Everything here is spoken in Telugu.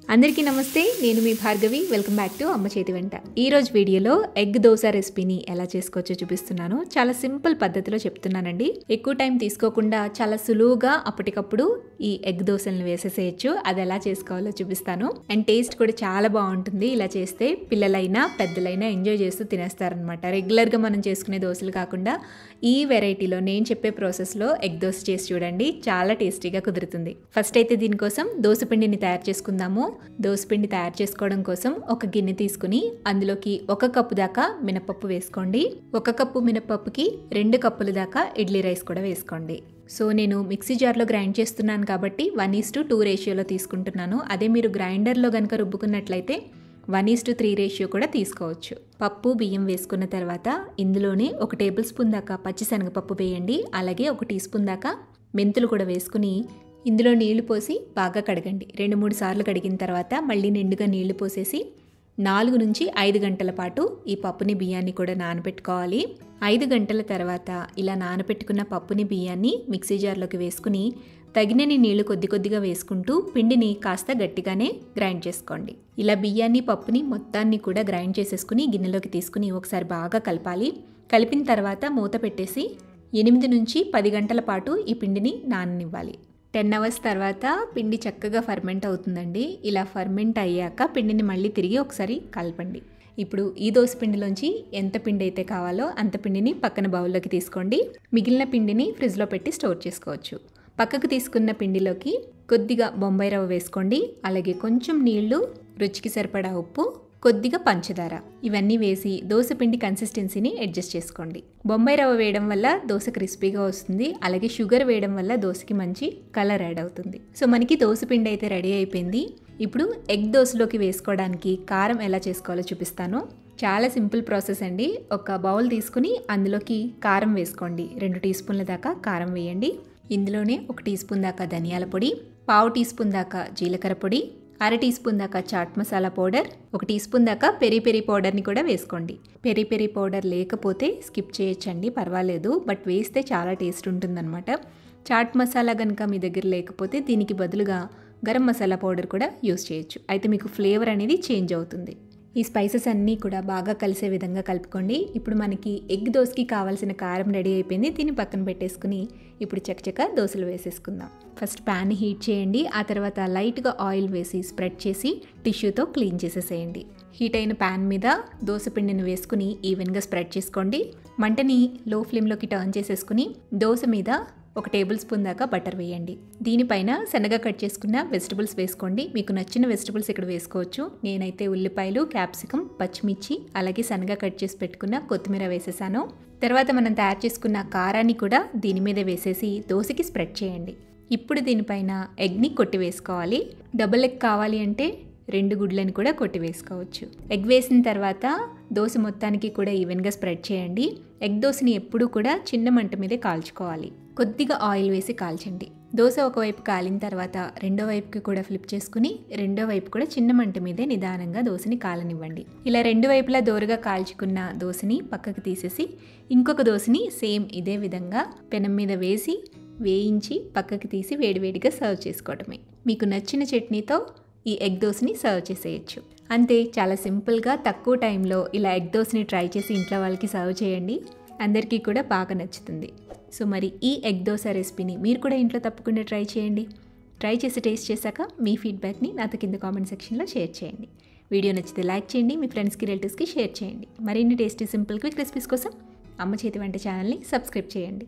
అందరికీ నమస్తే, నేను మీ భార్గవి. వెల్కమ్ బ్యాక్ టు అమ్మ చేతి వంట. ఈరోజు వీడియోలో ఎగ్ దోశ రెసిపీని ఎలా చేసుకోవచ్చో చూపిస్తున్నాను. చాలా సింపుల్ పద్ధతిలో చెప్తున్నానండి. ఎక్కువ టైం తీసుకోకుండా చాలా సులువుగా అప్పటికప్పుడు ఈ ఎగ్ దోశలను వేసేసేయచ్చు. అది ఎలా చేసుకోవాలో చూపిస్తాను. అండ్ టేస్ట్ కూడా చాలా బాగుంటుంది. ఇలా చేస్తే పిల్లలైనా పెద్దలైనా ఎంజాయ్ చేస్తూ తినేస్తారనమాట. రెగ్యులర్గా మనం చేసుకునే దోశలు కాకుండా ఈ వెరైటీలో నేను చెప్పే ప్రాసెస్లో ఎగ్ దోశ చేసి చూడండి, చాలా టేస్టీగా కుదురుతుంది. ఫస్ట్ అయితే దీనికోసం దోశ పిండిని తయారు చేసుకుందాము. దోసపిండి తయారు చేసుకోవడం కోసం ఒక గిన్నె తీసుకుని అందులోకి 1 కప్పు దాకా మినపప్పు వేసుకోండి. 1 కప్పు మినపప్పుకి 2 కప్పుల దాకా ఇడ్లీ రైస్ కూడా వేసుకోండి. సో నేను మిక్సీ జార్లో గ్రైండ్ చేస్తున్నాను కాబట్టి 1:2 రేషియోలో తీసుకుంటున్నాను. అదే మీరు గ్రైండర్లో కనుక రుబ్బుకున్నట్లయితే 1:3 రేషియో కూడా తీసుకోవచ్చు. పప్పు బియ్యం వేసుకున్న తర్వాత ఇందులోనే 1 టేబుల్ స్పూన్ దాకా పచ్చిశనగపప్పు వేయండి. అలాగే 1 టీ స్పూన్ దాకా మెంతులు కూడా వేసుకుని ఇందులో నీళ్లు పోసి బాగా కడగండి. 2-3 సార్లు కడిగిన తర్వాత మళ్ళీ నిండుగా నీళ్లు పోసేసి 4 నుంచి 5 గంటల పాటు ఈ పప్పుని బియ్యాన్ని కూడా నానబెట్టుకోవాలి. 5 గంటల తర్వాత ఇలా నానబెట్టుకున్న పప్పుని బియ్యాన్ని మిక్సీ జార్లోకి వేసుకుని తగినన్ని నీళ్లు కొద్ది కొద్దిగా వేసుకుంటూ పిండిని కాస్త గట్టిగానే గ్రైండ్ చేసుకోండి. ఇలా బియ్యాన్ని పప్పుని మొత్తాన్ని కూడా గ్రైండ్ చేసేసుకుని గిన్నెలోకి తీసుకుని ఒకసారి బాగా కలపాలి. కలిపిన తర్వాత మూత పెట్టేసి 8 నుంచి 10 గంటల పాటు ఈ పిండిని నాననివ్వాలి. 10 అవర్స్ తర్వాత పిండి చక్కగా ఫర్మెంట్ అవుతుందండి. ఇలా ఫర్మెంట్ అయ్యాక పిండిని మళ్ళీ తిరిగి ఒకసారి కలపండి. ఇప్పుడు ఈ దోశ పిండిలోంచి ఎంత పిండి అయితే కావాలో అంత పిండిని పక్కన బౌల్లోకి తీసుకోండి. మిగిలిన పిండిని ఫ్రిడ్జ్లో పెట్టి స్టోర్ చేసుకోవచ్చు. పక్కకు తీసుకున్న పిండిలోకి కొద్దిగా బొంబాయి రవ్వ వేసుకోండి. అలాగే కొంచెం నీళ్లు, రుచికి సరిపడా ఉప్పు, కొద్దిగా పంచదార ఇవన్నీ వేసి దోశ పిండి కన్సిస్టెన్సీని అడ్జస్ట్ చేసుకోండి. బొంబాయి రవ్వ వేయడం వల్ల దోశ క్రిస్పీగా వస్తుంది. అలాగే షుగర్ వేయడం వల్ల దోశకి మంచి కలర్ యాడ్ అవుతుంది. సో మనకి దోశ పిండి అయితే రెడీ అయిపోయింది. ఇప్పుడు ఎగ్ దోశలోకి వేసుకోవడానికి కారం ఎలా చేసుకోవాలో చూపిస్తాను. చాలా సింపుల్ ప్రాసెస్ అండి. ఒక బౌల్ తీసుకుని అందులోకి కారం వేసుకోండి. 2 టీ స్పూన్ల దాకా కారం వేయండి. ఇందులోనే 1 టీ స్పూన్ దాకా ధనియాల పొడి, 1/2 టీ స్పూన్ దాకా జీలకర్ర పొడి, 1/2 టీ స్పూన్ దాకా chaat masala powder, 1 teaspoon దాకా పెరి పెరి పౌడర్ని కూడా వేసుకోండి. పెరి పెరి పౌడర్ లేకపోతే స్కిప్ చేయొచ్చండి, పర్వాలేదు. బట్ వేస్తే చాలా టేస్ట్ ఉంటుందన్నమాట. చాట్ మసాలా కనుక మీ దగ్గర లేకపోతే దీనికి బదులుగా గరం మసాలా పౌడర్ కూడా యూస్ చేయొచ్చు. అయితే మీకు ఫ్లేవర్ అనేది చేంజ్ అవుతుంది. ఈ స్పైసెస్ అన్నీ కూడా బాగా కలిసే విధంగా కలుపుకోండి. ఇప్పుడు మనకి ఎగ్ దోశకి కావాల్సిన కారం రెడీ అయిపోయింది. దీన్ని పక్కన పెట్టేసుకుని ఇప్పుడు చకచక దోశలు వేసేసుకుందాం. ఫస్ట్ ప్యాన్ హీట్ చేయండి. ఆ తర్వాత లైట్గా ఆయిల్ వేసి స్ప్రెడ్ చేసి టిష్యూతో క్లీన్ చేసేసేయండి. హీట్ అయిన ప్యాన్ మీద దోశ పిండిని వేసుకుని ఈవెన్గా స్ప్రెడ్ చేసుకోండి. మంటని లో ఫ్లేమ్లోకి టర్న్ చేసేసుకుని దోశ మీద 1 టేబుల్ స్పూన్ దాకా బటర్ వేయండి. దీనిపైన సన్నగా కట్ చేసుకున్న వెజిటబుల్స్ వేసుకోండి. మీకు నచ్చిన వెజిటబుల్స్ ఇక్కడ వేసుకోవచ్చు. నేనైతే ఉల్లిపాయలు, క్యాప్సికం, పచ్చిమిర్చి, అలాగే సన్నగా కట్ చేసి పెట్టుకున్న కొత్తిమీర వేసేసాను. తర్వాత మనం తయారు చేసుకున్న కారాన్ని కూడా దీని మీద వేసేసి దోశకి స్ప్రెడ్ చేయండి. ఇప్పుడు దీనిపైన ఎగ్ని కొట్టి వేసుకోవాలి. డబుల్ ఎగ్ కావాలి అంటే 2 గుడ్లను కూడా కొట్టి వేసుకోవచ్చు. ఎగ్ వేసిన తర్వాత దోశ మొత్తానికి కూడా ఈవెన్గా స్ప్రెడ్ చేయండి. ఎగ్ దోశని ఎప్పుడూ కూడా చిన్న మంట మీదే కాల్చుకోవాలి. కొద్దిగా ఆయిల్ వేసి కాల్చండి. దోశ ఒకవైపు కాలిన తర్వాత రెండో వైపుకి కూడా ఫ్లిప్ చేసుకుని రెండో వైపు కూడా చిన్న మంట మీదే నిదానంగా దోశని కాలనివ్వండి. ఇలా 2 వైపులా దోరగా కాల్చుకున్న దోశని పక్కకు తీసేసి ఇంకొక దోశని సేమ్ ఇదే విధంగా పెనం మీద వేసి వేయించి పక్కకి తీసి వేడివేడిగా సర్వ్ చేసుకోవడమే. మీకు నచ్చిన చట్నీతో ఈ ఎగ్ దోశని సర్వ్ చేసేయచ్చు. అంతే, చాలా సింపుల్గా తక్కువ టైంలో ఇలా ఎగ్ దోశని ట్రై చేసి ఇంట్లో వాళ్ళకి సర్వ్ చేయండి. అందరికీ కూడా బాగా నచ్చుతుంది. సో మరి ఈ ఎగ్ దోశ రెసిపీని మీరు కూడా ఇంట్లో తప్పకుండా ట్రై చేయండి. ట్రై చేసి టేస్ట్ చేశాక మీ ఫీడ్బ్యాక్ని నాతో కింద కామెంట్ సెక్షన్లో షేర్ చేయండి. వీడియో నచ్చితే లైక్ చేయండి, మీ ఫ్రెండ్స్కి, రిలేటివ్స్కి షేర్ చేయండి. మరిన్ని టేస్టీ సింపుల్ క్విక్ రెసిపీస్ కోసం అమ్మ చేతి వంట ఛానల్ని సబ్స్క్రైబ్ చేయండి.